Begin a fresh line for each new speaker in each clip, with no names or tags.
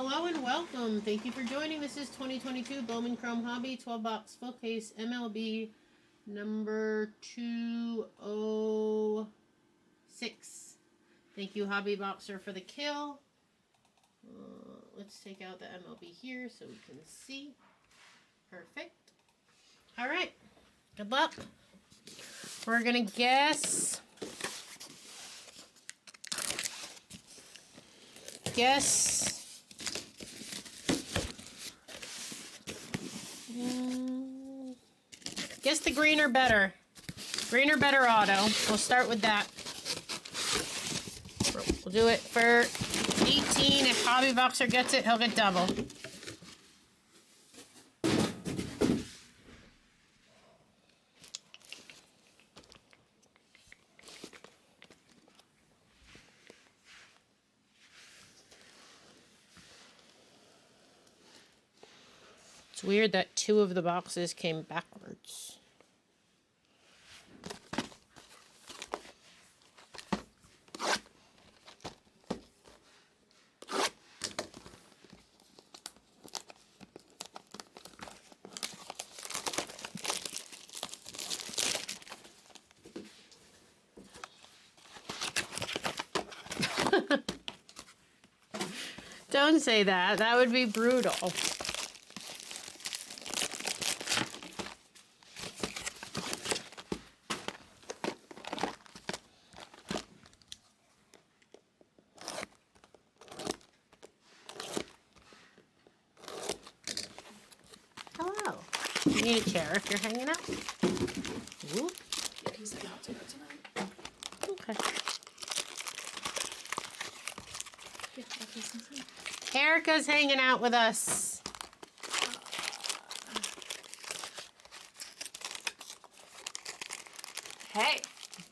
Hello and welcome. Thank you for joining. This is 2022 Bowman Chrome Hobby 12-box full case MLB number 206. Thank you, Hobby Boxer, for the kill. Let's take out the MLB here so we can see. Perfect. All right. Good luck. We're going to guess. Guess the green or better. Green or better auto. We'll start with that. We'll do it for 18. If Hobby Boxer gets it, he'll get double. It's weird that two of the boxes came backwards. Don't say that. That would be brutal. Hello. You need a chair if you're hanging out? Whoop.
Yeah, he's not to go tonight.
Okay.
Yeah,
Erica's hanging out with us.
Hey.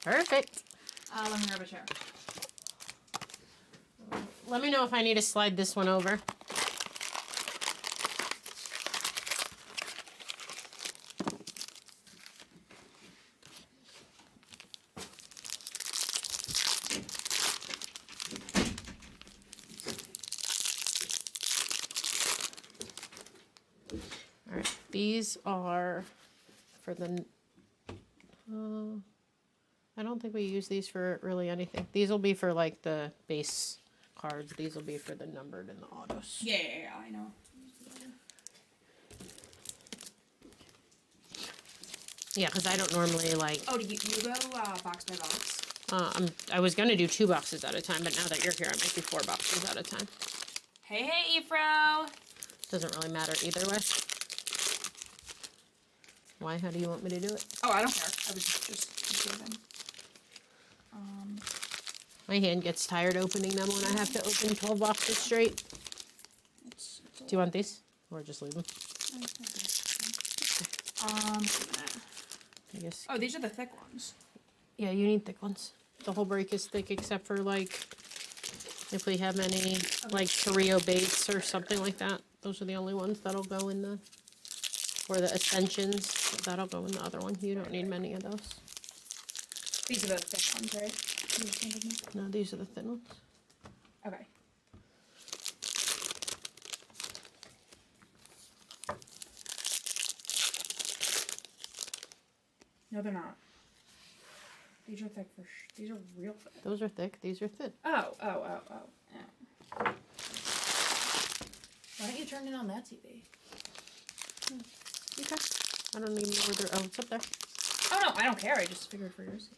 Perfect.
Let me grab a chair.
Let me know if I need to slide this one over. Alright, these are for the... I don't think we use these for really anything. These will be for like the base cards. These will be for the numbered and the autos.
Yeah, I know.
Yeah, because I don't normally like...
Oh, do you go box by box?
I was going to do 2 boxes at a time, but now that you're here, I might do 4 boxes at a time.
Hey, Efro!
Doesn't really matter either way. Why? How do you want me to do it?
Oh, I don't care. I was just confusing.
My hand gets tired opening them when I have to open 12 boxes straight. Do you want these? Or just leave them? I guess.
Oh, these are the thick ones.
Yeah, you need thick ones. The whole break is thick except for like if we have any like Torrio baits or something like that. Those are the only ones that'll go in the, or the Ascensions. That'll go in the other one. You don't need many of those.
These are the thick ones, right?
No, these are the thin ones.
Okay. No, they're not. These are thick these are real thick.
Those are thick. These are thin.
Oh. Yeah. Why don't you turn it on that TV?
Okay. I don't even know where they're... Oh, it's up there.
Oh, no, I don't care. I just figured for yours.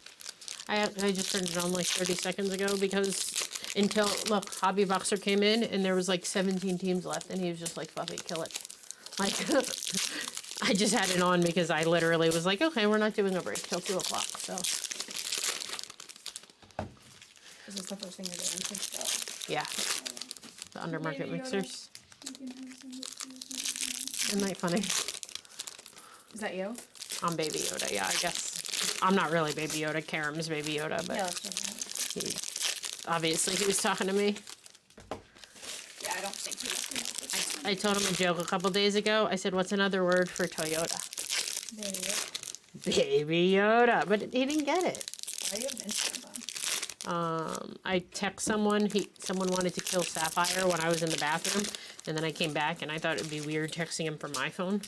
I just turned it on like 30 seconds ago because until, look, Hobby Boxer came in and there was like 17 teams left and he was just like, Fluffy, kill it. Like, I just had it on because I literally was like, okay, we're not doing a break till 2 o'clock, so.
Is this the first thing you're doing?
Yeah. The undermarket mixers. Isn't that funny?
Is that you?
I'm Baby Yoda, yeah, I guess. I'm not really Baby Yoda. Karam's Baby Yoda, but
Yeah, let's do that.
obviously he was talking to me.
Yeah, I don't think he
I told him a joke a couple days ago. I said, what's another word for Toyota?
Baby.
Baby Yoda. But he didn't get it.
Why do you have an Instagram
I text someone. Someone wanted to kill Sapphire when I was in the bathroom, and then I came back and I thought it'd be weird texting him from my phone.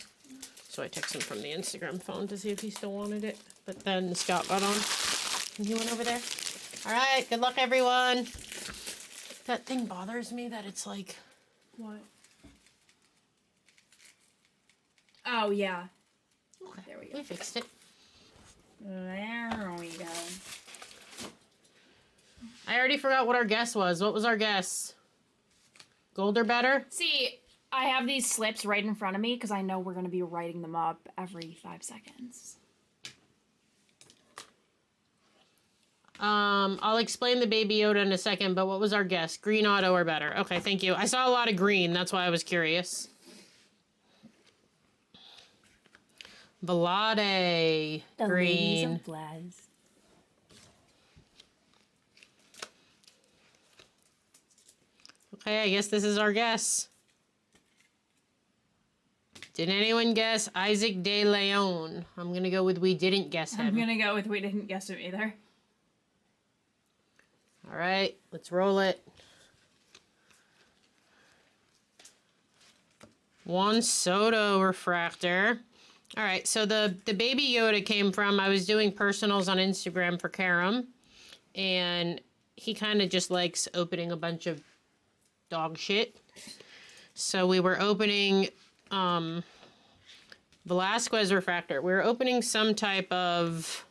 So I texted him from the Instagram phone to see if he still wanted it. But then Scott got on and he went over there. All right, good luck, everyone. That thing bothers me that it's like...
What? Oh, yeah.
Okay,
There we go.
We fixed it.
There we go.
I already forgot what our guess was. What was our guess? Gold or better?
See, I have these slips right in front of me because I know we're going to be writing them up every 5 seconds.
I'll explain the Baby Yoda in a second, but what was our guess? Green auto or better? Okay, thank you. I saw a lot of green, that's why I was curious. Vlade.
The
green.
ladies of Blaz.
Okay, I guess this is our guess. Did anyone guess Isaac De Leon? I'm gonna go with we didn't guess him.
I'm going to go with we didn't guess him either.
All right, let's roll it. Juan Soto refractor. All right, so the Baby Yoda came from, I was doing personals on Instagram for Karam, and he kind of just likes opening a bunch of dog shit. So we were opening Velasquez refractor. We were opening some type of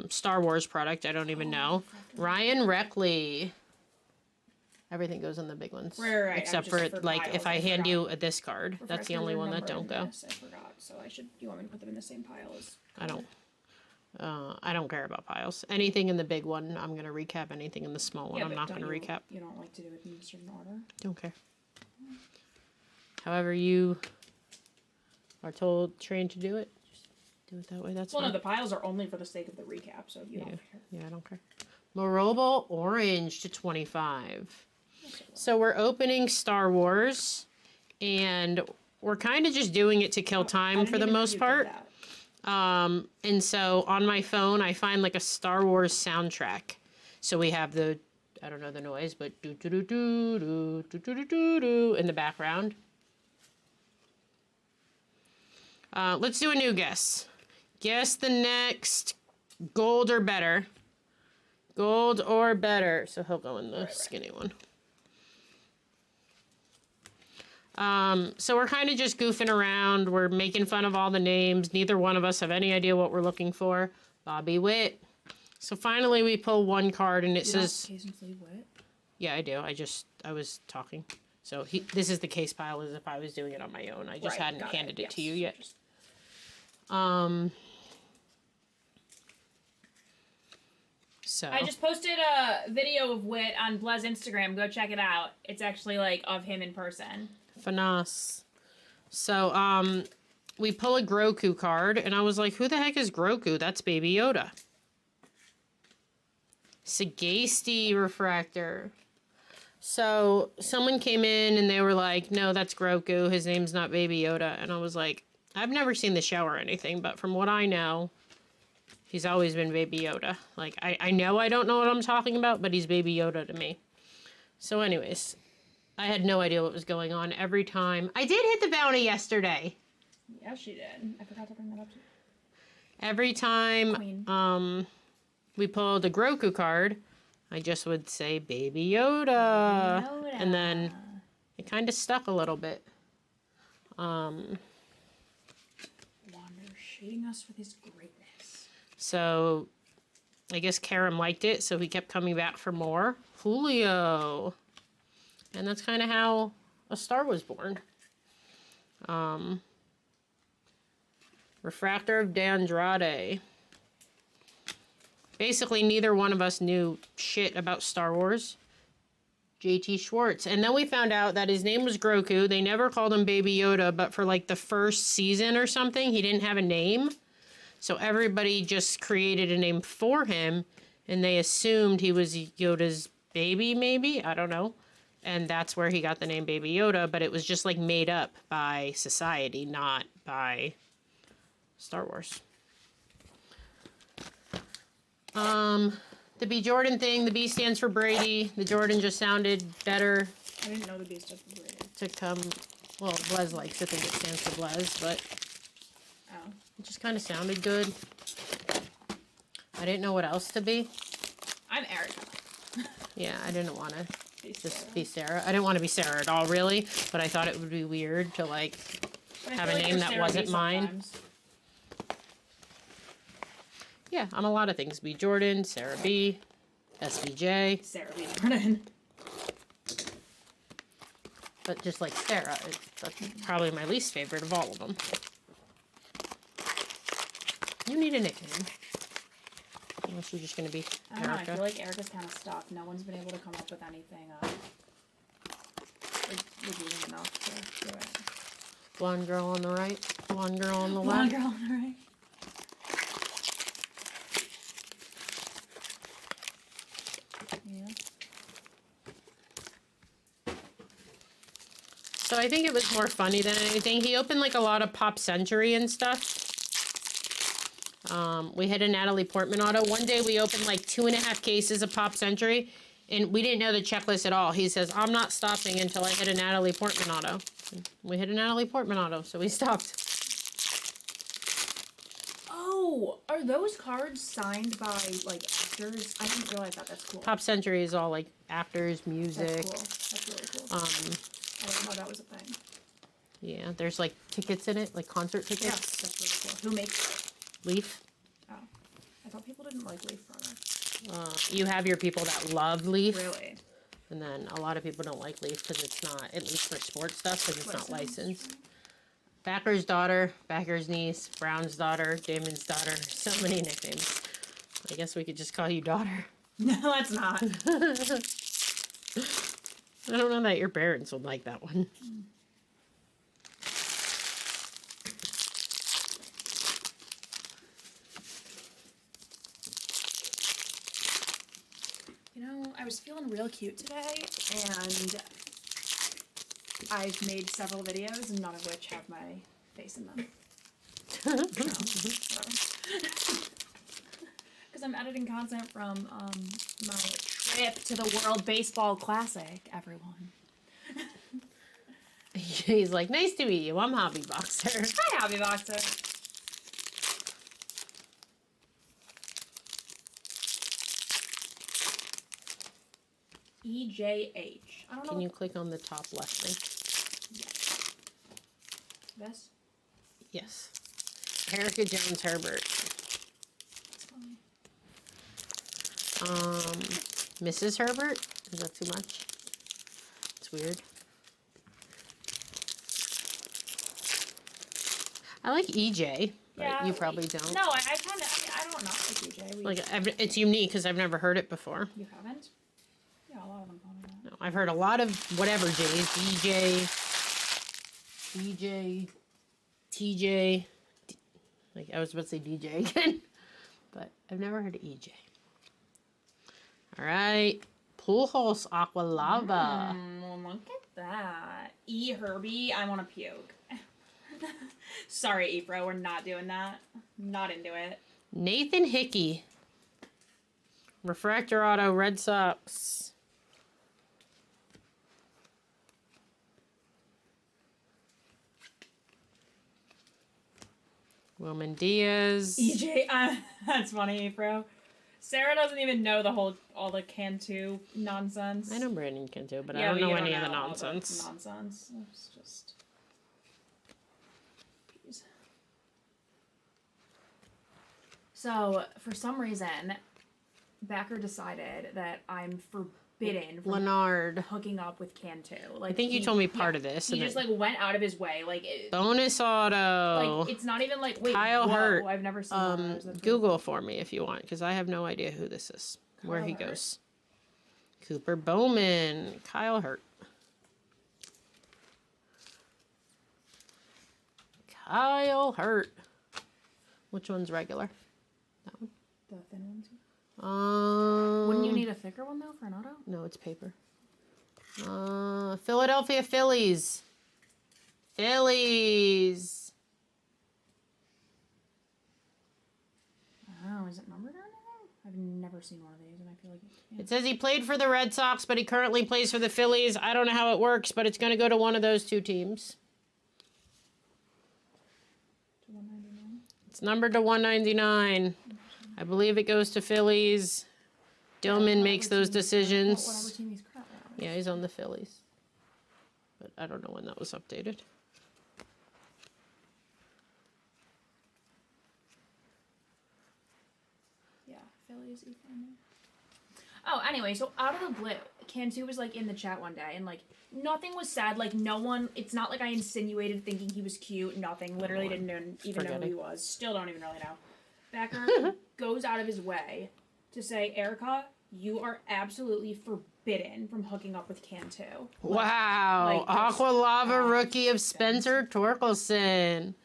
Star Wars product. I don't even know. Ryan Reckley. Everything goes in the big ones.
Right.
Except for, like,
piles,
if I hand you this card. That's the only one that don't go.
I forgot, so you want me to put them in the same pile as...
I don't care about piles. Anything in the big one, I'm going to recap. Anything in the small one,
Yeah,
I'm not going to recap.
You don't like to do it in a certain order?
Don't care. However you are trained to do it, just do it that way. That's
fine.
no,
the piles are only for the sake of the recap, so you don't care.
Yeah, I don't care. Morobo Orange to 25. So we're opening Star Wars, and we're kind of just doing it to kill time for the most part. And so on my phone, I find like a Star Wars soundtrack. So we have the, I don't know the noise, but do do do do do do do do do do in the background. Let's do a new guess. Guess the next gold or better. Gold or better. So he'll go in the skinny one. So we're kind of just goofing around. We're making fun of all the names. Neither one of us have any idea what we're looking for. Bobby Witt. So finally we pull one card and it says...
Witt?
Yeah, I do. I was talking. So this is the case pile as if I was doing it on my own. I just hadn't handed it to you yet. So
I just posted a video of Witt on Blaz Instagram. Go check it out. It's actually like of him in person.
Finesse. So, we pull a Grogu card, and I was like, who the heck is Grogu? That's Baby Yoda. Sagacity refractor. So, someone came in, and they were like, no, that's Grogu. His name's not Baby Yoda. And I was like, I've never seen the show or anything, but from what I know, he's always been Baby Yoda. Like, I know I don't know what I'm talking about, but he's Baby Yoda to me. So anyways, I had no idea what was going on every time. I did hit the bounty yesterday.
Yeah, she did. I forgot to bring that up too.
Every time we pulled a Grogu card, I just would say Baby Yoda. And then it kind of stuck a little bit.
Wander shading us with his greatness.
So I guess Karam liked it, so he kept coming back for more. Julio. And that's kind of how a star was born. Refractor of D'Andrade. Basically, neither one of us knew shit about Star Wars. JT Schwartz. And then we found out that his name was Grogu. They never called him Baby Yoda, but for like the first season or something, he didn't have a name. So everybody just created a name for him, and they assumed he was Yoda's baby, maybe? I don't know. And that's where he got the name Baby Yoda, but it was just like made up by society, not by Star Wars. The B Jordan thing, the B stands for Brady. The Jordan just sounded better
I didn't know the B stood for Brady.
to come. Well, Blez likes to think it stands for Blez, but
Oh.
it just kind of sounded good. I didn't know what else to be.
I'm Erica.
Yeah, I didn't want to
Be
just
Sarah.
be Sarah. I didn't want to be Sarah at all, really, but I thought it would be weird to, like,
But I
have
feel
a
like
name
you're
that
Sarah
wasn't
B
mine.
sometimes.
Yeah, I'm a lot of things. B Jordan, Sarah B, SBJ,
Sarah B. Jordan.
but just like Sarah, that's probably my least favorite of all of them. You need a nickname. Unless you're just going to be
I don't know, I
Erica.
feel like Erica's kind of stuck. No one's been able to come up with anything redeeming enough to do it.
Blonde girl on the right, blonde girl on the
Blonde
left.
girl on the right. Yeah.
So I think it was more funny than anything. He opened like a lot of Pop Century and stuff. We hit a Natalie Portman auto. One day we opened like 2.5 cases of Pop Century, and we didn't know the checklist at all. He says, I'm not stopping until I hit a Natalie Portman auto. We hit a Natalie Portman auto, so we stopped.
Oh, are those cards signed by, like, actors? I didn't realize that. That's cool.
Pop Century is all like actors, music.
That's cool. That's really cool. I didn't know that was a thing.
Yeah, there's like tickets in it, like concert
Yeah,
tickets.
that's really cool. Who makes it?
Leaf.
Oh. I thought people didn't like Leaf products.
You have your people that love Leaf.
Really?
And then a lot of people don't like Leaf because it's not, at least for sports stuff, because it's not licensed. Backer's daughter, Backer's niece, Brown's daughter, Damon's daughter. So many nicknames. I guess we could just call you daughter.
No, it's not.
I don't know that your parents would like that one.
You know, I was feeling real cute today, and I've made several videos, none of which have my face in them. Because I'm editing content from my trip to the World Baseball Classic, everyone.
He's like, nice to meet you. I'm Hobby Boxer.
Hi, Hobby Boxer. EJH. I don't know.
Can you click on the top left thing?
This?
Yes. Erica Jones Herbert.
It's fine.
Mrs. Herbert? Is that too much? It's weird. I like EJ, but
Yeah,
you probably don't.
No, I kind of. I don't not like EJ.
Like, it's unique because I've never heard it before.
You haven't? Yeah, a lot of them call me that.
No, I've heard a lot of whatever J's. DJ, TJ. Like, I was about to say DJ again. But I've never heard of EJ. All right. Pool House Aqua Lava.
Look at that. E. Herbie, I want to puke. Sorry, April, we're not doing that. Not into it.
Nathan Hickey. Refractor Auto Red Sox. Wilman Diaz.
EJ, that's funny, April. Sarah doesn't even know all the Cantu nonsense.
I know Brandon can too, but I
Yeah,
don't
but
know
you
any of the
all
nonsense.
Nonsense. It's just. Jeez. So, for some reason, Backer decided that I'm forbidden from
Leonard.
hooking up with Cantu. Like,
I think you told me part of this.
He
and
just
then-
like went out of his way. Like,
Bonus auto.
like it's not even like wait.
Kyle
whoa,
Hurt.
I've never seen one of those. That's
Google for me if you want, because I have no idea who this is. Where
Kyle
he
Hurt.
goes. Cooper Bowman. Kyle Hurt. Kyle Hurt. Which one's regular? That one?
the thin ones.
Um,
Wouldn't you need a thicker one though for an auto?
No, it's paper. Philadelphia Phillies. Phillies.
Oh, is it numbered or anything? I've never seen one of these, and I feel like yeah.
It says he played for the Red Sox, but he currently plays for the Phillies. I don't know how it works, but it's going to go to one of those two teams.
To 199.
It's numbered to 199. I believe it goes to Phillies. Dillman makes those decisions.
Whatever team he's currently on.
Yeah, he's on the Phillies. But I don't know when that was updated.
Yeah, Phillies. Oh, anyway, so out of the blue, Cantu was like in the chat one day, and like nothing was said. Like no one. It's not like I insinuated thinking he was cute. Nothing. Literally didn't even know who he was. Still don't even really know. Becker goes out of his way to say, Erica, you are absolutely forbidden from hooking up with Cantu.
Wow.
like,
Aqua Lava rookie of Spencer Torkelson.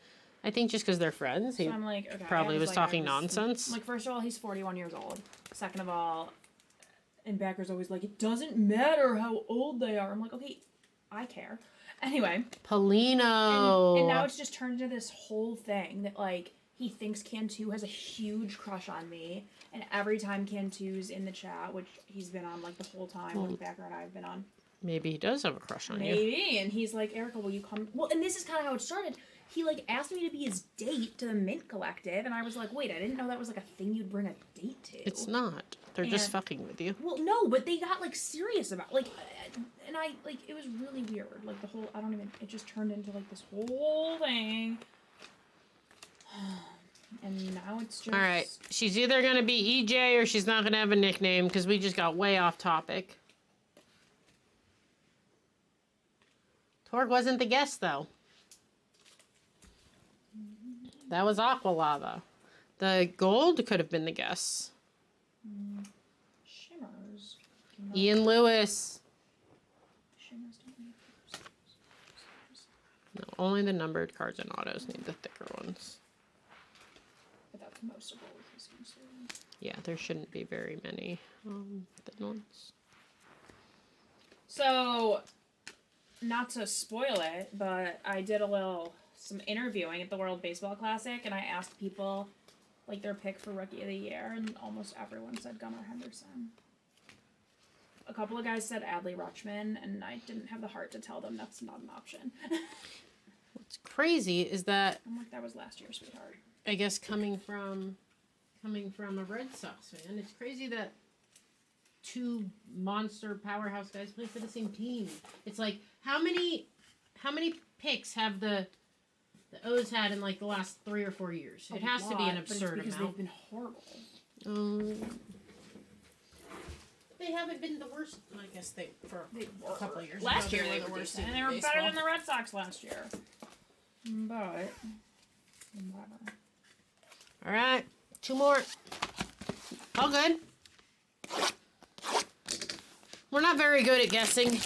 I think just because they're friends, he
So I'm like, okay.
probably was talking
I
nonsense.
Like, first of all, he's 41 years old. Second of all, and Becker's always like, it doesn't matter how old they are. I'm like, okay, I care. Anyway.
Polino.
And now it's just turned into this whole thing that, like, he thinks Cantu has a huge crush on me. And every time Cantu's in the chat, which he's been on, like, the whole time, like, Becker and I have been on.
Maybe he does have a crush on you.
Maybe. And he's like, Erica, will you come? Well, and this is kind of how it started. He, like, asked me to be his date to the Mint Collective. And I was like, wait, I didn't know that was, like, a thing you'd bring a date to.
It's not. They're just fucking with you.
Well, no, but they got, like, serious about, like, and I, like, it was really weird. Like, the whole, it just turned into, like, this whole thing. And now it's just...
All right. She's either going to be EJ or she's not going to have a nickname because we just got way off topic. Torg wasn't the guest, though. That was Aqua Lava. The gold could have been the guess.
Shimmers.
Ian Lewis.
Shimmers don't need
No, only the numbered cards and autos need the thicker ones.
But that's most of all he's concerned.
Yeah, there shouldn't be very many thin ones.
So, not to spoil it, but I did some interviewing at the World Baseball Classic, and I asked people, like, their pick for Rookie of the Year, and almost everyone said Gunnar Henderson. A couple of guys said Adley Rutschman, and I didn't have the heart to tell them that's not an option.
What's crazy is that...
I'm like, that was last year, sweetheart.
I guess coming from a Red Sox fan, it's crazy that two monster powerhouse guys play for the same team. It's like, how many picks have the O's had in like the last 3 or 4 years? It has to be an absurd
because
amount.
they've been horrible.
They haven't been the worst. I guess they for a couple of years.
Last year they
the
were
worst,
decent, and they were better than the Red Sox last year. But whatever.
All right, 2 more. All good. We're not very good at guessing.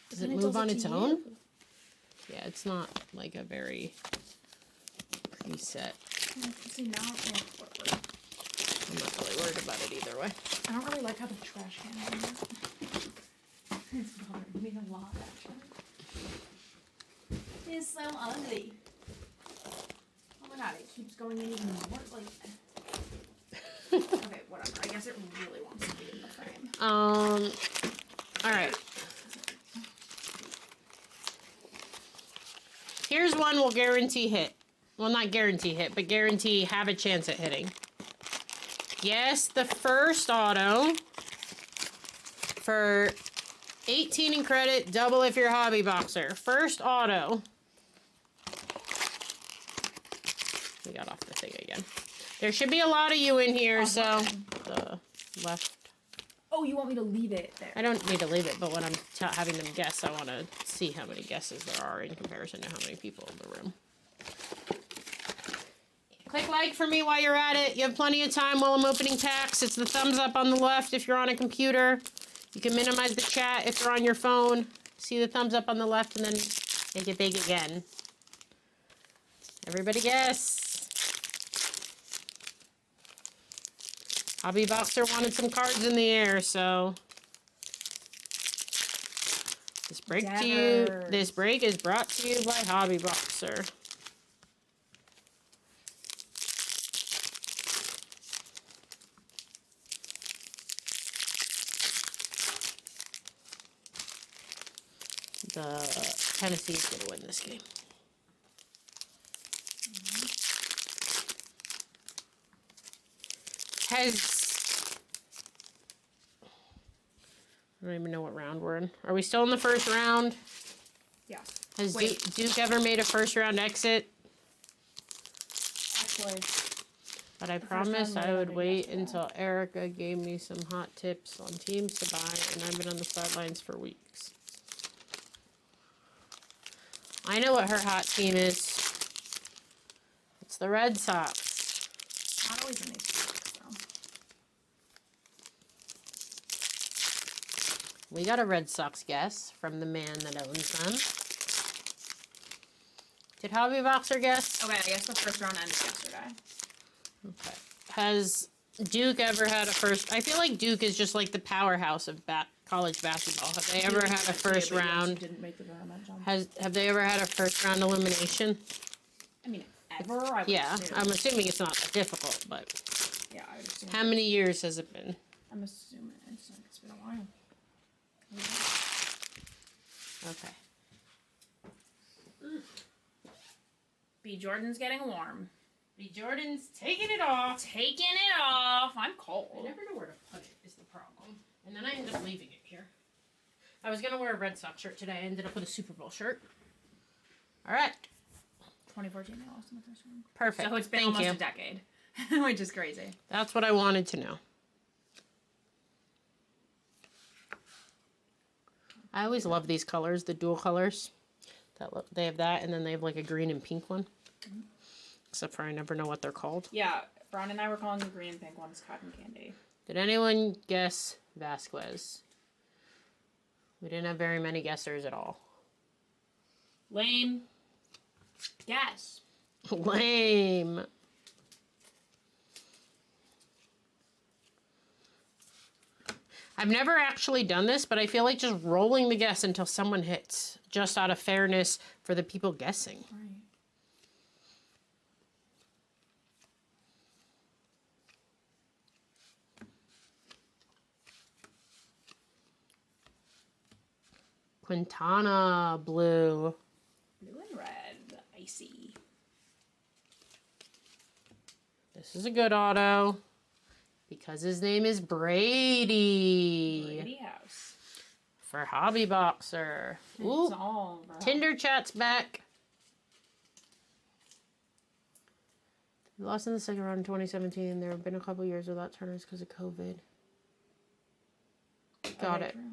Does it move on its own? Yeah, it's not like a very preset.
See, now
I'm not really worried about it either way.
I don't really like how the trash can is in there. It's bothering me a lot, actually. It's so ugly. Oh my god, it keeps going in even more. Like, okay, whatever. I guess it really wants to be in the frame.
All right. Here's one we'll guarantee hit. Well, not guarantee hit, but guarantee have a chance at hitting. Yes, the first auto for 18 in credit, double if you're a hobby boxer. First auto. We got off the thing again. There should be a lot of you in here, so the left.
Oh, you want me to leave it there?
I don't need to leave it, but when I'm having them guess, I want to see how many guesses there are in comparison to how many people in the room. Click like for me while you're at it. You have plenty of time while I'm opening packs. It's the thumbs up on the left if you're on a computer. You can minimize the chat if you're on your phone. See the thumbs up on the left and then make it big again. Everybody guess. Hobby Boxer wanted some cards in the air, so this break is brought to you by Hobby Boxer. Tennessee's going to win this game. I don't even know what round we're in. Are we still in the first round?
Yeah.
Has Duke ever made a first round exit?
Actually.
But I promised I would wait until Erica gave me some hot tips on teams to buy, and I've been on the sidelines for weeks. I know what her hot team is. It's the Red Sox.
Not always in these spots, though.
We got a Red Sox guess from the man that owns them. Did Hobby Boxer guess?
Okay, I guess the first round ended yesterday.
Okay. Has Duke ever had a first... I feel like Duke is just like the powerhouse of college basketball. Have they ever had a first round...
Didn't make the tournament, John.
Have they ever had a first round elimination?
I mean, ever? I would assume.
I'm assuming it's not that difficult, but...
Yeah, I would assume.
How many years has it been?
I'm assuming it's been a while.
Okay.
B. Jordan's getting warm.
B. Jordan's taking it off.
Taking it off. I'm cold.
I never know where to put it is the problem. And then I ended up leaving it here. I was going to wear a Red Sox shirt today. I ended up with a Super Bowl shirt. All right.
2014, they lost in the first round.
Perfect.
So it's been
Thank
almost
you.
a decade, which is crazy.
That's what I wanted to know. I always love these colors, the dual colors. They have that, and then they have like a green and pink one. Mm-hmm. Except for I never know what they're called.
Yeah, Brown and I were calling the green and pink ones cotton candy.
Did anyone guess Vasquez? We didn't have very many guessers at all.
Lame. Guess.
Lame. I've never actually done this, but I feel like just rolling the guess until someone hits, just out of fairness for the people guessing.
Right.
Quintana, blue.
Blue and red. Icy.
This is a good auto. Because his name is Brady.
Brady House.
For Hobby Boxer. Ooh.
It's all right.
Tinder chat's back. We lost in the second round in 2017. There have been a couple years without turners because of COVID. Got it.
True.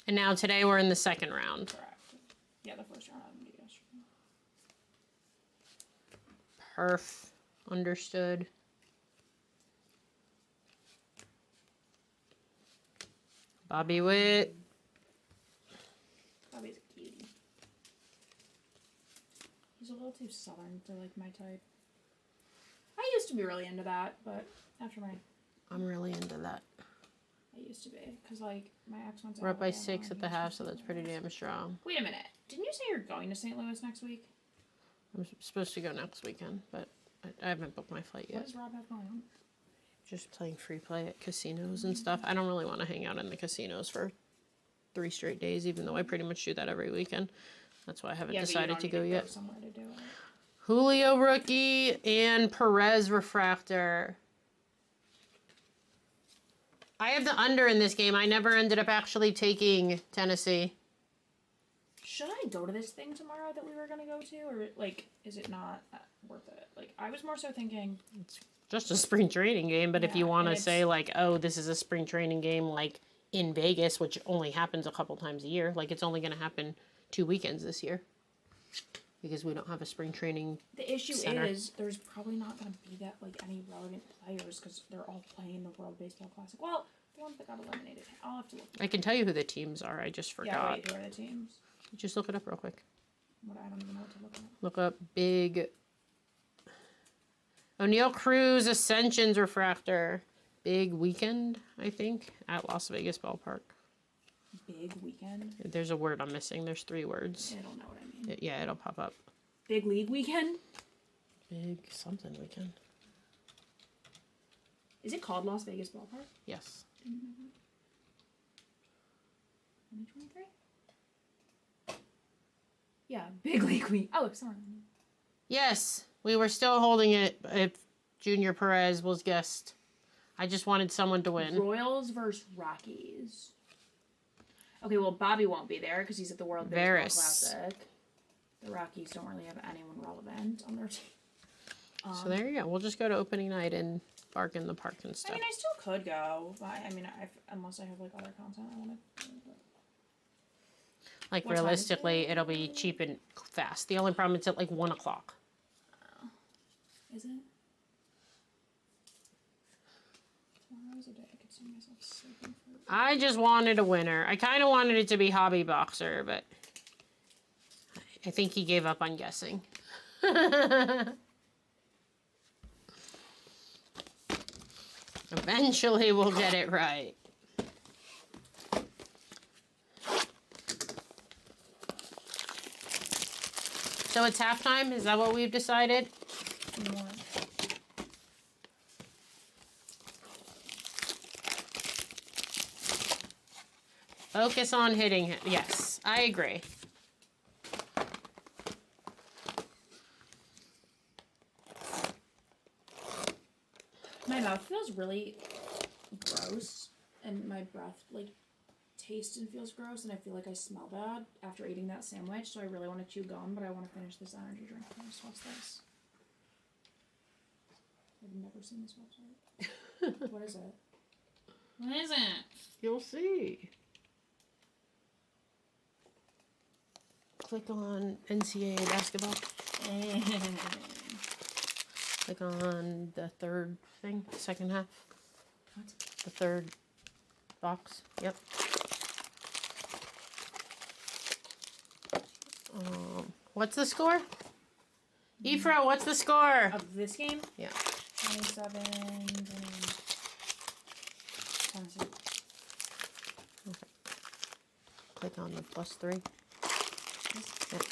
And now today we're in the second round.
Correct. Yeah, the first round happened yesterday.
Perf. Understood. Bobby Witt.
Bobby's a cutie. He's a little too southern for like my type. I used to be really into that, but after
I'm really into that.
I used to be, because like my ex went to
We're up by
Alabama
6
and
at the
he
half,
was
so that's pretty damn strong.
Wait a minute. Didn't you say you're going to St. Louis next week?
I'm supposed to go next weekend, but I haven't booked my flight yet.
What does Rob have going on?
Just playing free play at casinos and stuff. I don't really want to hang out in the casinos for 3 straight days, even though I pretty much do that every weekend. That's why I haven't decided to go yet.
Somewhere to do it.
Julio rookie and Perez refractor. I have the under in this game. I never ended up actually taking Tennessee.
Should I go to this thing tomorrow that we were going to go to? Or, like, is it not worth it? Like, I was more so thinking...
It's just a spring training game, but if you want to
it's...
say, like, oh, this is a spring training game, like, in Vegas, which only happens a couple times a year, like, it's only going to happen 2 weekends this year. Because we don't have a spring training
The issue
center.
is, there's probably not going to be that, like, any relevant players, because they're all playing the World Baseball Classic. Well, the ones that got eliminated. I'll have to look.
I can tell you who the teams are. I just forgot.
Yeah, wait, who are the teams?
Just look it up real quick.
What, I don't even know what to look at.
Look up big O'Neal Cruz Ascensions refractor. Big weekend, I think, at Las Vegas Ballpark.
Big weekend?
There's a word I'm missing. There's 3 words.
I don't know what I mean.
Yeah, it'll pop up.
Big league weekend?
Big something weekend.
Is it called Las Vegas Ballpark?
Yes.
2023? Yeah, big league week. Oh, sorry.
Yes, we were still holding it if Junior Perez was guest. I just wanted someone to win.
Royals versus Rockies. Okay, well, Bobby won't be there because he's at the World Baseball Classic. The Rockies don't really have anyone relevant on their team.
So there you go. We'll just go to opening night and bark in the park and stuff.
I mean, I still could go, but I mean, unless I have like other content I want to.
Like what realistically, it'll be cheap and fast. The only problem is at like 1 o'clock.
Oh. Is it? Tomorrow's a day I could see myself sleeping for.
I just wanted a winner. I kind of wanted it to be Hobby Boxer, but I think he gave up on guessing. Eventually we'll get it right. So it's halftime? Is that what we've decided?
No.
Focus on hitting him. Yes, I agree.
My mouth feels really gross, and my breath like tastes and feels gross, and I feel like I smell bad after eating that sandwich. So I really want to chew gum, but I want to finish this energy drink first. What's this? I've never seen this website. What is it? What is it?
You'll see. Click on NCAA basketball. Click on the third thing, second half.
What?
The third box. Yep. What's the score? Ephra, what's the score?
Of this game?
Yeah.
27.
Okay. Click on the +3. Yep.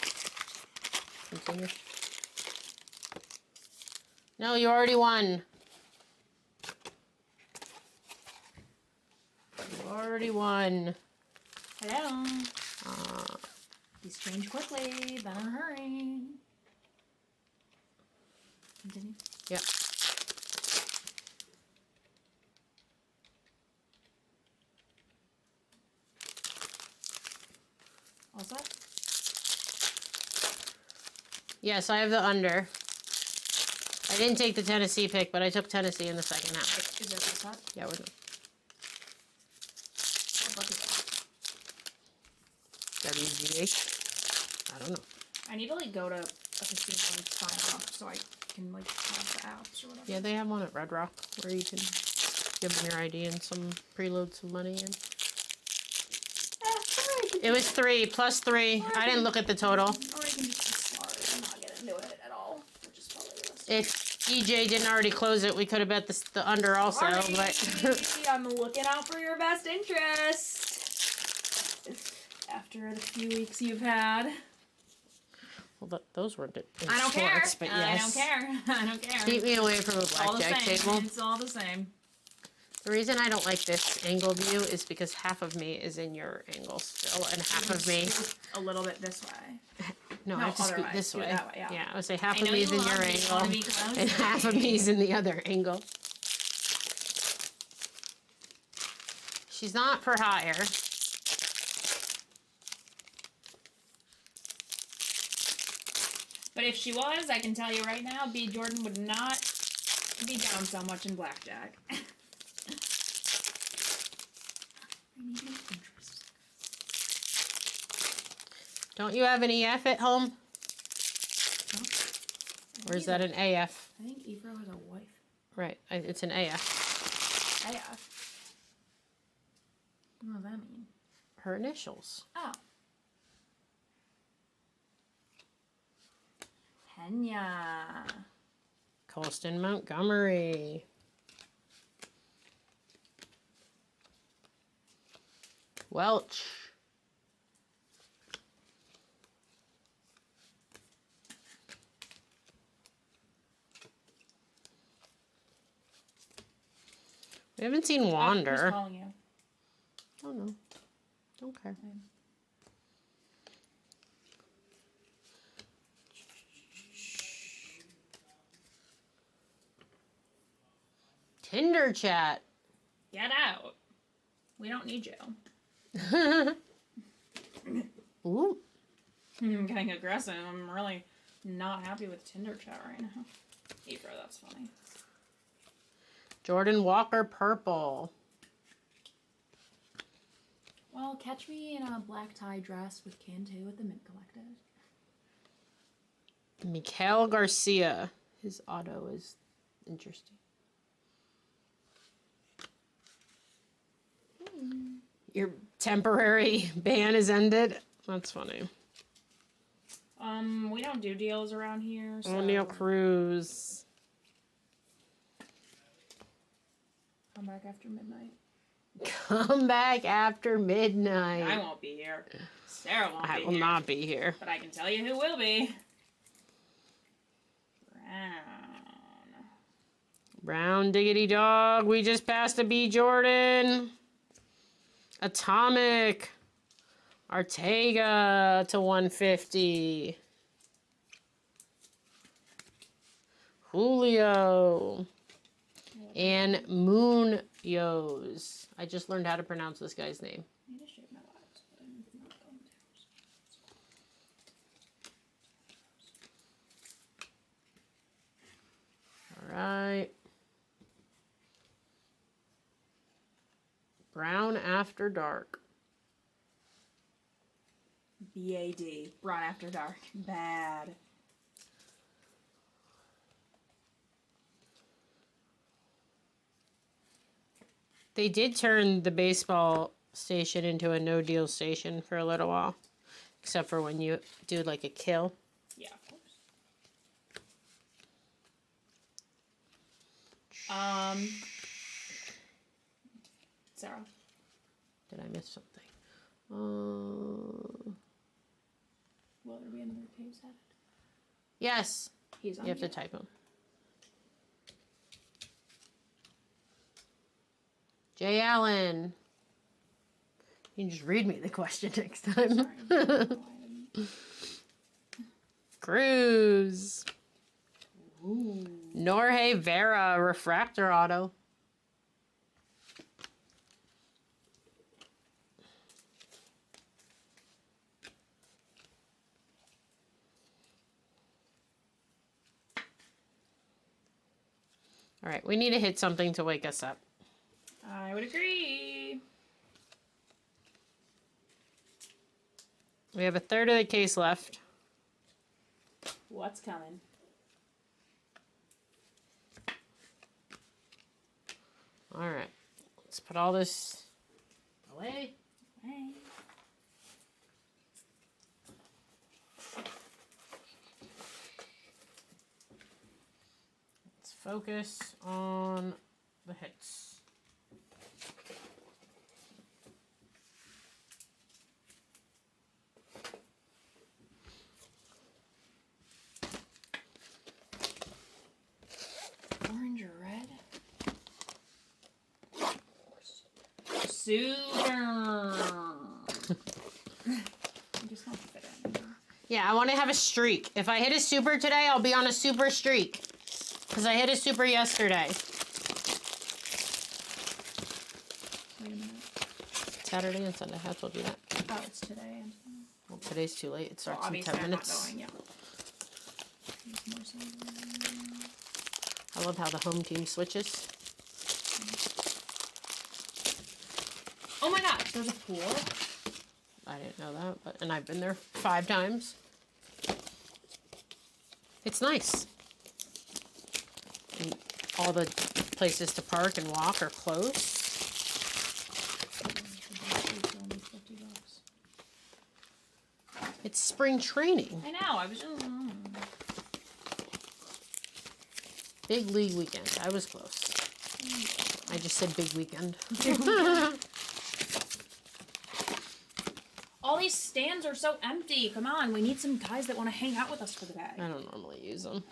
Continue. No, you already won. You already won.
Hello. These change quickly. Better hurry. Continue.
Yep.
All set?
Yes, I have the under. I didn't take the Tennessee pick, but I took Tennessee in the second half.
Is this all set?
Yeah, we're done.
What book is that?
WGH? I don't know.
I need to like go to a casino and sign up so I can like have the apps or whatever.
Yeah, they have one at Red Rock where you can give them your ID and preload some money in. It was 3 plus 3. I didn't look at the total.
Or I can just be smart and not get into it at all. Which is probably the best.
If EJ didn't already close it, we could have bet the under also, but
I'm looking out for your best interest. After the few weeks you've had.
well, those were
I don't care.
But yes.
I don't care. I don't care.
Keep me away from a
It's all the
blackjack
same.
table.
It's all the same.
The reason I don't like this angle view is because half of me is in your angle still, and half of me
a little bit this way.
No, I have to scoot this
do it
way.
that way, yeah.
Yeah, I would say half
I
of
know
me is
you
in your
love me. You wanna be
angle,
close
and
to
half of
me.
me is in the other angle. She's not for hire.
But if she was, I can tell you right now, B. Jordan would not be down so much in blackjack. I need no interest.
Don't you have an EF at home?
No.
Or is that an AF?
I think Ephra has a wife.
Right, it's an AF.
AF. What does that mean?
Her initials.
Oh. Kenya.
Colston Montgomery. Welch. We haven't seen
Who's
Wander.
calling you?
Oh no. Okay. Tinder chat.
Get out. We don't need you.
Ooh.
I'm getting aggressive. I'm really not happy with Tinder chat right now. Ebro, that's funny.
Jordan Walker purple.
Well, catch me in a black tie dress with Cantu at the Mint Collective.
Mikael Garcia. His auto is interesting. Your temporary ban is ended. That's funny.
We don't do deals around here. So.
O'Neal Cruz.
Come back after midnight.
Come back after midnight.
I won't be here. Sarah won't be here.
I will not be here.
But I can tell you who will be.
Brown diggity dog. We just passed a B Jordan. Atomic. Ortega to 150. Julio. And Munoz. I just learned how to pronounce this guy's name.
I need to shave my legs, but I'm not going to.
All right. Brown After Dark.
BAD. Brown After Dark. Bad.
They did turn the baseball station into a no-deal station for a little while. Except for when you do like a kill.
Yeah, of course. Sarah.
Did I miss something?
Will there be another case added?
Yes.
He's on.
You have to type him. Jay Allen. You can just read me the question next time. Cruz.
Ooh.
Norge Vera refractor auto. All right, we need to hit something to wake us up.
I would agree.
We have a third of the case left.
What's coming?
All right, let's put all this away.
Hey.
Let's focus on the hits.
Orange or red? Super. I just don't fit in.
Yeah, I want to have a streak. If I hit a super today, I'll be on a super streak. Because I hit a super yesterday.
Wait a minute.
Saturday and Sunday. I told you that.
Oh, it's today.
Well, today's too late. It starts in
Obviously
10
I'm
minutes.
not going, yeah. There's more silver.
I love how the home team switches.
Oh my gosh, there's a pool?
I didn't know that, but and I've been there 5 times. It's nice. And all the places to park and walk are close. It's spring training.
I know, I was just...
Big league weekend. I was close. I just said big weekend.
All these stands are so empty. Come on, we need some guys that want to hang out with us for the day.
I don't normally use them.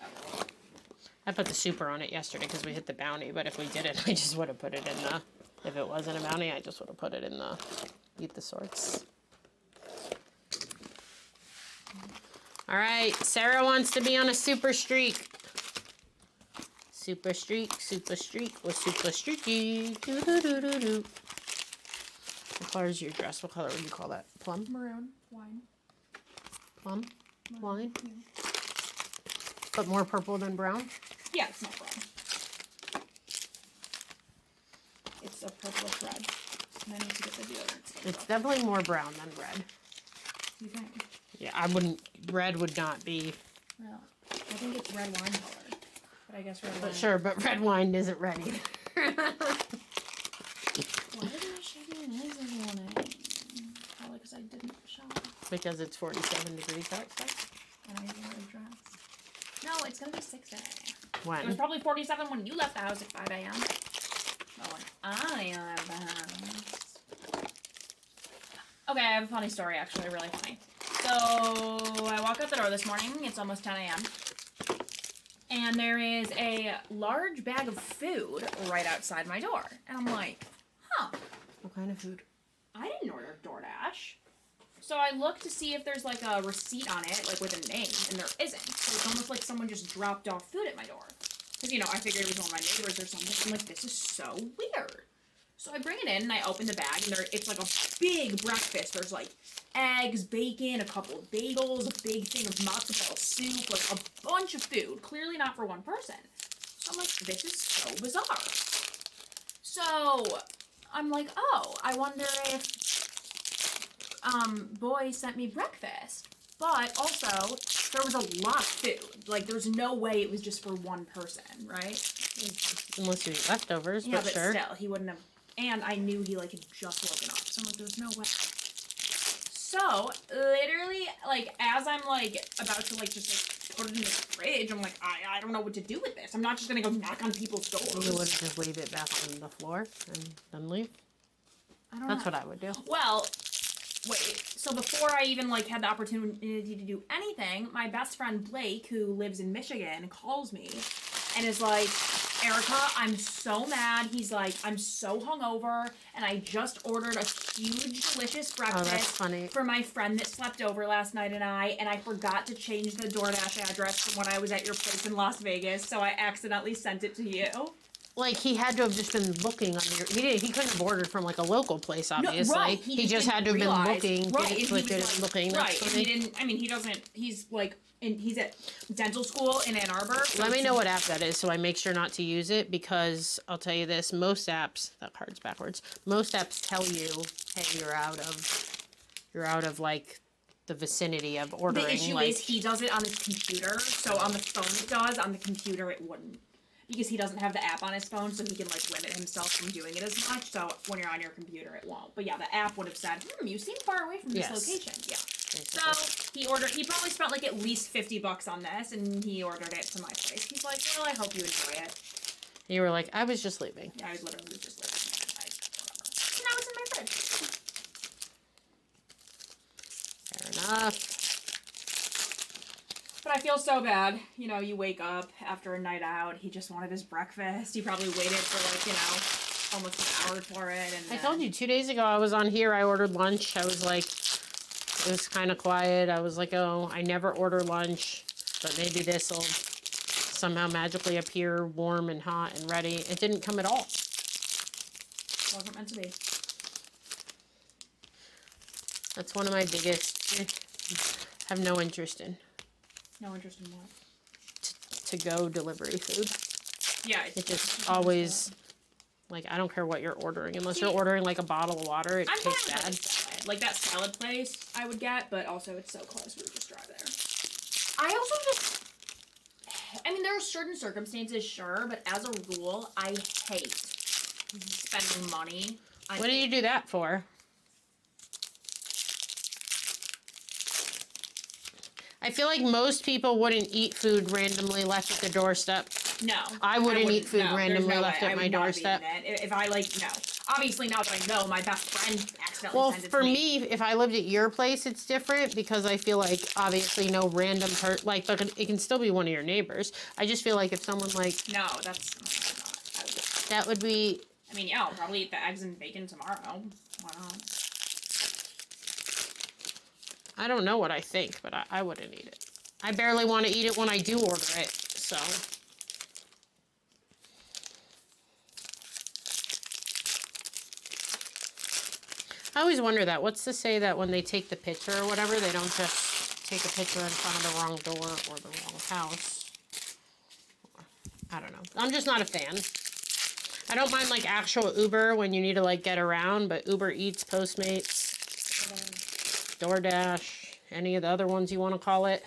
I put the super on it yesterday because we hit the bounty, but if we didn't, I just would have put it in the If it wasn't a bounty, I just would have put it in the Eat the Sorts. All right, Sarah wants to be on a super streak. Super streak, or super streaky. Doo -doo -doo -doo -doo. What color is your dress? What color would you call that? Plum?
Maroon. Wine.
Plum? Wine?
Yeah.
But more purple than brown?
Yeah, it's not brown. It's a purplish red. And I need to get the deodorant.
It's definitely more brown than red.
You think?
Yeah, I wouldn't. Red would not be.
Well, I think it's red wine color. But I guess red wine.
But sure, but red wine isn't red either.
Why did I shave my legs this morning? Probably because I didn't shower.
Because it's 47 degrees outside.
And I wore a dress. No, it's gonna be 60. It was
When?
probably 47 when you left the house at 5 a.m. Oh, when I left the house. Okay, I have a funny story, actually, really funny. So, I walk out the door this morning. It's almost 10 a.m. And there is a large bag of food right outside my door. And I'm like, huh.
What kind of food?
I didn't order DoorDash. So I look to see if there's like a receipt on it, like with a name, and there isn't. So it's almost like someone just dropped off food at my door. Because, you know, I figured it was one of my neighbors or something. I'm like, this is so weird. So I bring it in and I open the bag, and it's like a big breakfast. There's like eggs, bacon, a couple of bagels, a big thing of mozzarella soup, like a bunch of food. Clearly not for one person. So I'm like, this is so bizarre. So I'm like, oh, I wonder if boy sent me breakfast. But also, there was a lot of food. Like, there's no way it was just for one person, right?
Unless you eat leftovers,
Yeah,
but
but
sure.
still, he wouldn't have. And I knew he, like, had just woken up. So I'm like, there's no way. So, literally, like, as I'm, like, about to, like, just, like, put it in the fridge, I'm like, I don't know what to do with this. I'm not just gonna go knock on people's doors.
You wouldn't just leave it back on the floor and then leave?
I don't
That's
know.
what I would do.
Well, wait. So before I even, like, had the opportunity to do anything, my best friend Blake, who lives in Michigan, calls me and is like, Erica, I'm so mad. He's like, I'm so hungover, and I just ordered a huge, delicious breakfast
that's funny.
for my friend that slept over last night and I forgot to change the DoorDash address from when I was at your place in Las Vegas, so I accidentally sent it to you.
Like, he had to have just been looking under your... He couldn't have ordered from, like, a local place, obviously.
No, right.
He just had to have been looking.
Right.
Didn't click it and looking.
Right.
That's
And
funny.
he didn't... I mean, he doesn't... He's, like... he's at dental school in Ann Arbor. So
Let me know what app that is so I make sure not to use it, because I'll tell you this, most apps... That card's backwards. Most apps tell you, hey, you're out of, like, the vicinity of ordering.
The issue
like,
is he does it on his computer, so on the phone it does, on the computer it wouldn't. Because he doesn't have the app on his phone, so he can, like, limit himself from doing it as much, so when you're on your computer it won't. But yeah, the app would have said, you seem far away from this location. Yeah. So, he probably spent, like, at least $50 on this, and he ordered it to my place. He's like, well, I hope you enjoy it.
You were like, I was just leaving.
Yeah, I was literally just like, whatever. And now it's in my fridge.
Fair enough.
But I feel so bad. You know, you wake up after a night out, he just wanted his breakfast. He probably waited for, like, you know, almost an hour for it. And
I told you 2 days ago I was on here, I ordered lunch. I was like, it was kind of quiet. I was like, oh, I never order lunch, but maybe this will somehow magically appear warm and hot and ready. It didn't come at all.
Wasn't meant to be.
That's one of my biggest, have no interest in.
No interest in what?
To-go delivery food.
Yeah.
It just always, like, I don't care what you're ordering. Unless you're ordering, like, a bottle of water, it tastes
I'm fine
bad.
with salad. Like, that salad place I would get, but also it's so close, we would just drive there. I also just... I mean, there are certain circumstances, sure, but as a rule, I hate spending money on...
What do you do that for? I feel like most people wouldn't eat food randomly left at the doorstep.
No.
I wouldn't eat food
no,
randomly
no
left
way.
at my doorstep.
If I, like, no. Obviously, now that I know, my best friend accidentally
Well,
sent it
for
to
me, if I lived at your place, it's different because I feel like, obviously, no random but it can still be one of your neighbors. I just feel like if someone, like...
No, that's not.
That would be...
I mean, yeah, I'll probably eat the eggs and bacon tomorrow. Why not?
I don't know what I think, but I wouldn't eat it. I barely want to eat it when I do order it, so. I always wonder that. What's to say that when they take the picture or whatever, they don't just take a picture in front of the wrong door or the wrong house? I don't know. I'm just not a fan. I don't mind, like, actual Uber when you need to, like, get around, but Uber Eats, Postmates, DoorDash, any of the other ones you want to call it.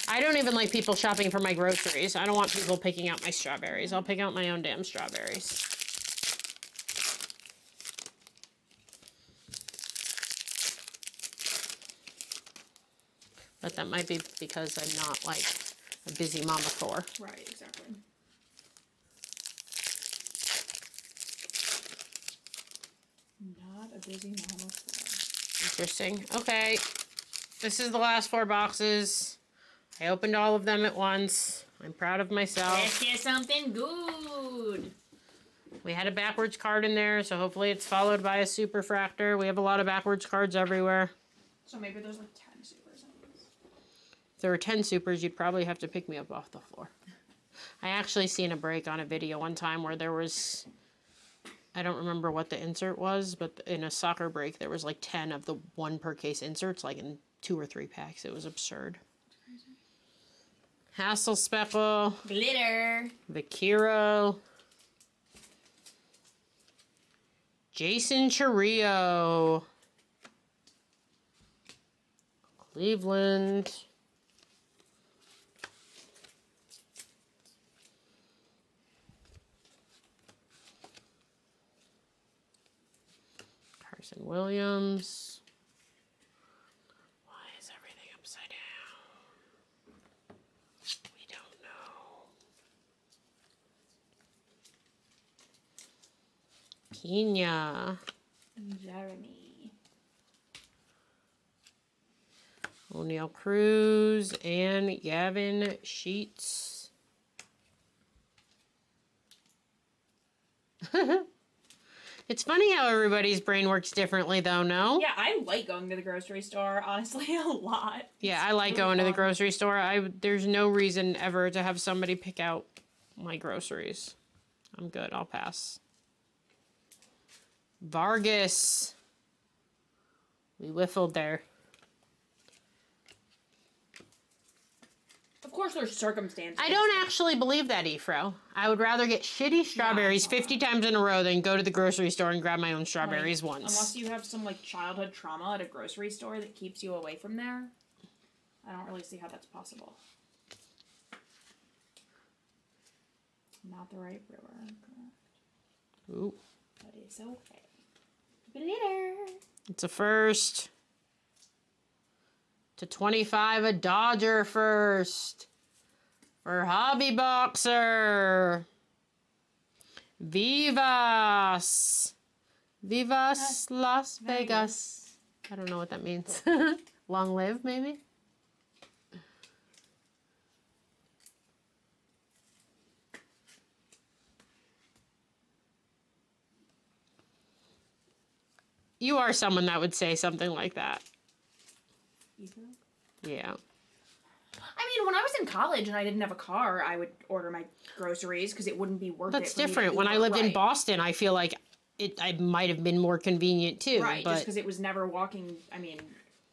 I don't even like people shopping for my groceries. I don't want people picking out my strawberries. I'll pick out my own damn strawberries. But that might be because I'm not, like, a busy mama Thor.
Right, exactly. Not a busy mama Thor.
Interesting. Okay. This is the last 4 boxes. I opened all of them at once. I'm proud of myself.
Let's get something good.
We had a backwards card in there, so hopefully it's followed by a superfractor. We have a lot of backwards cards everywhere.
So maybe there's like 10 supers in this.
If there were 10 supers, you'd probably have to pick me up off the floor. I actually seen a break on a video one time where there was, I don't remember what the insert was, but in a soccer break, there was like 10 of the 1 per case inserts, like in 2 or 3 packs. It was absurd. Hassel Speckle.
Glitter.
Vakiro. Jason Chiriot. Cleveland. Carson Williams. Why is everything upside down? We don't know. Pena.
Jeremy.
O'Neal Cruz and Gavin Sheets. It's funny how everybody's brain works differently, though, no?
Yeah, I like going to the grocery store, honestly, a lot.
Yeah, I like going to the grocery store. There's no reason ever to have somebody pick out my groceries. I'm good. I'll pass. Vargas. We whiffled there.
Of course, there's circumstances.
I don't actually believe that, Efro. I would rather get shitty strawberries 50 times in a row than go to the grocery store and grab my own strawberries once.
Unless you have some, like, childhood trauma at a grocery store that keeps you away from there. I don't really see how that's possible. Not the right brewer. Correct.
Ooh.
But it's okay. Glitter.
It's a first. To 25, a Dodger first. For Hobby Boxer. Vivas. Vivas Las Vegas. I don't know what that means. Long live, maybe? You are someone that would say something like that. Yeah.
I mean, when I was in college and I didn't have a car, I would order my groceries because it wouldn't be worth it.
That's different. When I lived in Boston, I feel like I might have been more convenient too.
Right,
but
just because it was never walking. I mean,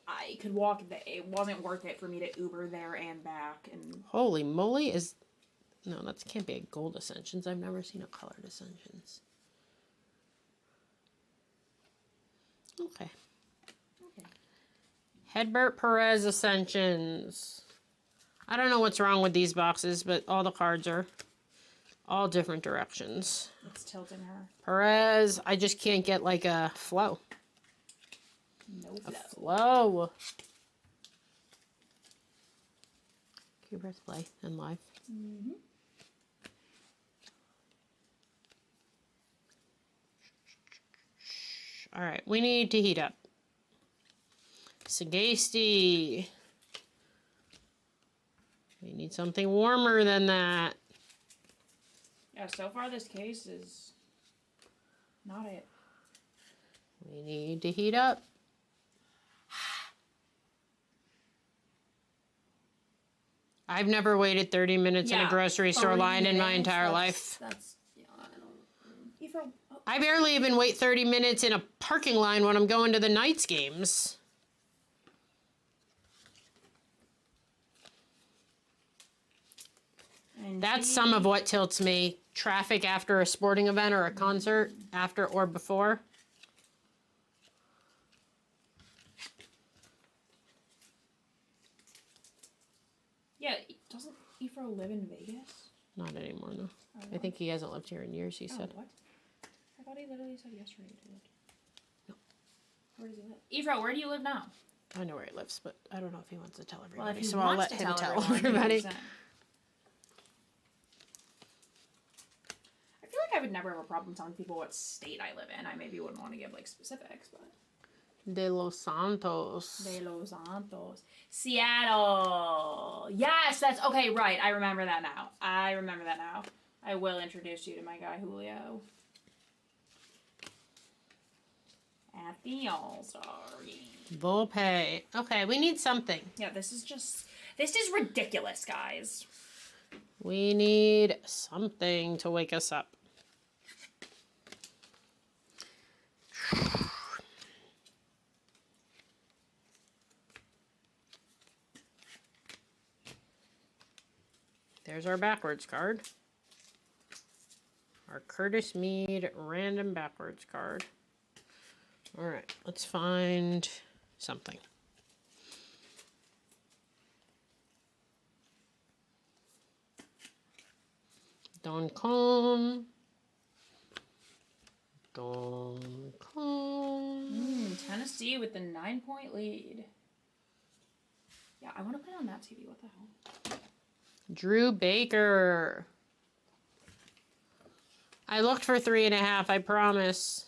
I could walk. It wasn't worth it for me to Uber there and back. And
holy moly, no, that can't be a gold Ascensions. I've never seen a colored Ascensions. Okay. Hedbert Perez Ascensions. I don't know what's wrong with these boxes, but all the cards are all different directions.
It's tilting her.
Perez, I just can't get like a flow.
No flow.
A flow. Keep your breath, play and live.
Mm-hmm.
All right, we need to heat up. Sagasti. We need something warmer than that.
Yeah, so far this case is Not it.
We need to heat up. I've never waited 30 minutes in a grocery store line in my entire life.
That's yeah. I don't.
I barely even wait 30 minutes in a parking line when I'm going to the Knights games. That's some of what tilts me. Traffic after a sporting event or a concert, after or before.
Yeah, doesn't Efro live in Vegas?
Not anymore, no. I think he hasn't lived here in years, he said.
What? I thought he literally said yesterday he lived. No. Where does he live? Efro, where do you live now?
I know where he lives, but I don't know if he wants to tell everybody,
Well, if he
so
wants
I'll let
to
him tell
everyone,
everybody.
I feel like I would never have a problem telling people what state I live in. I maybe wouldn't want to give like specifics, but.
De Los Santos.
De Los Santos. Seattle. Yes, that's okay, right. I remember that now. I will introduce you to my guy Julio. At the All-Star game.
Volpe. Okay, we need something.
Yeah, this is ridiculous, guys.
We need something to wake us up. There's our backwards card. Our Curtis Mead random backwards card. All right, let's find something. Doncon.
Tennessee with the 9-point lead. Yeah, I want to play on that TV. What the hell?
Drew Baker. I looked for 3.5, I promise.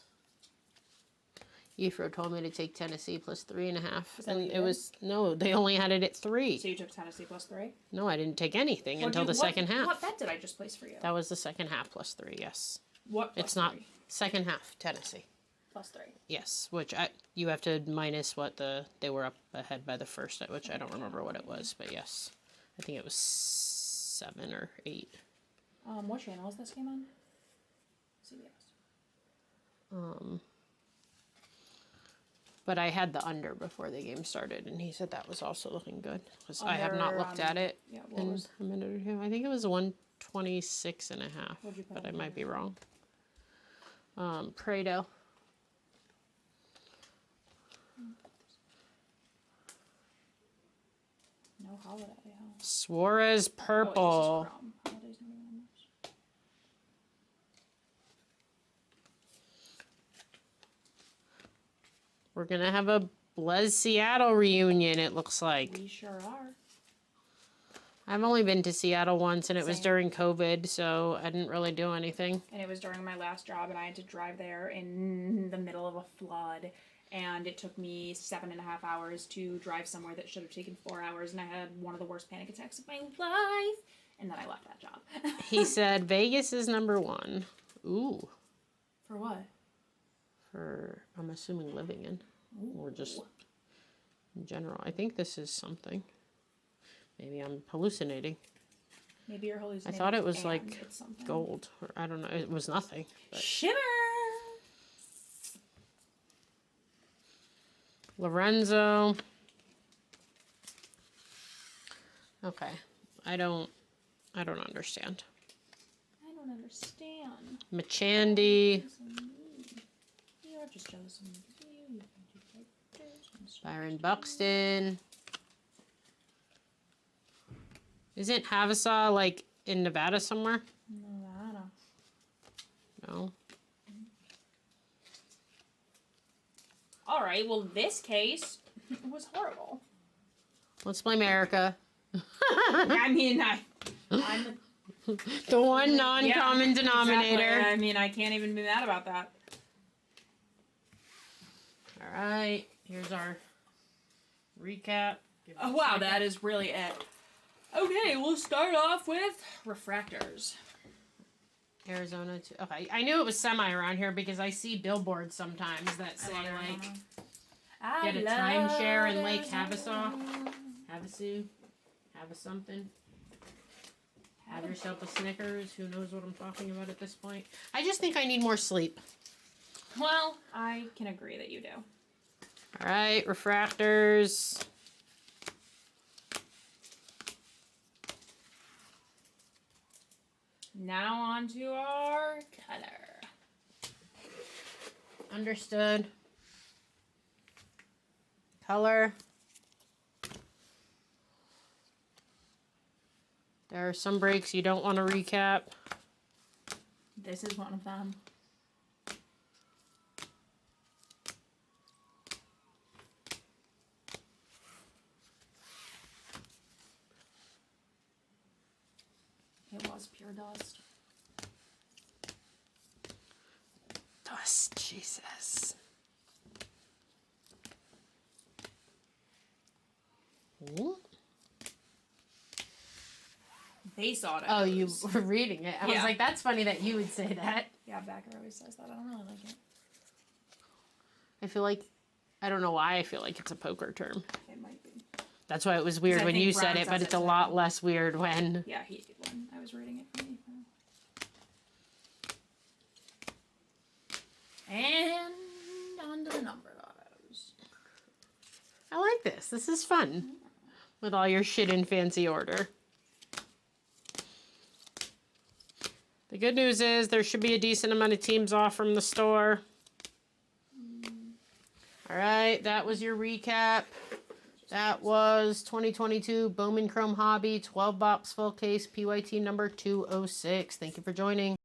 Efro told me to take Tennessee plus 3.5. And it was, no, they only had it at 3.
So you took Tennessee plus 3?
No, I didn't take anything until the second half.
What bet did I just place for you?
That was the second half plus 3, yes.
What plus
It's not
3?
Second half, Tennessee.
Plus 3.
Yes, which you have to minus what they were up ahead by the first, which I don't remember what it was, but yes. I think it was 7 or 8.
What channel is this game on? CBS.
But I had the under before the game started, and he said that was also looking good. Because I have not looked at it in a minute or two. I think it was 126.5, but I might be wrong. Prado.
No holiday. Huh?
Suarez purple.
Holidays not even on this.
We're gonna have a Blez Seattle reunion, it looks like.
We sure are.
I've only been to Seattle once, and it was
Same.
during COVID, so I didn't really do anything.
And it was during my last job, and I had to drive there in the middle of a flood. And it took me 7.5 hours to drive somewhere that should have taken 4 hours, and I had one of the worst panic attacks of my life. And then I left that job.
He said Vegas is number 1. Ooh.
For what?
For, I'm assuming, living in.
Ooh.
Or just in general. I think this is something. Maybe I'm hallucinating.
Maybe you're hallucinating.
I thought it was like gold. Or I don't know. It was nothing. But.
Shimmer!
Lorenzo. Okay. I don't understand.
I don't understand.
Machandy.
You're just jealous of me.
Byron Buxton. Isn't Havasaw like in Nevada somewhere?
Nevada.
No.
Alright, well this case was horrible.
Let's blame Erica.
I mean, I'm
the one non-common denominator.
Exactly. I mean, I can't even be mad about that.
All right, here's our recap.
Oh wow, that is really it. Okay, we'll start off with refractors.
Arizona too. Okay, I knew it was semi around here because I see billboards sometimes that say like get a timeshare in Lake Havasu, have a something. Have yourself a Snickers. Who knows what I'm talking about at this point? I just think I need more sleep.
Well, I can agree that you do.
All right, refractors.
Now on to our color.
Understood. Color. There are some breaks you don't want to recap.
This is one of them. It was pure dust.
Dust, Jesus. Ooh.
Base auto.
Oh, you were reading it. I was like, that's funny that you would say that.
Yeah, Backer always says that. I don't really like it.
I feel like, I don't know why I feel like it's a poker term.
It might be.
That's why it was weird when you said it, but it's a lot less weird when...
Yeah, he did one. I was reading it from me. And on to the numbered autos.
I like this. This is fun. With all your shit in fancy order. The good news is there should be a decent amount of teams off from the store. All right, that was your recap. That was 2022 Bowman Chrome Hobby 12 box full case PYT number 206. Thank you for joining.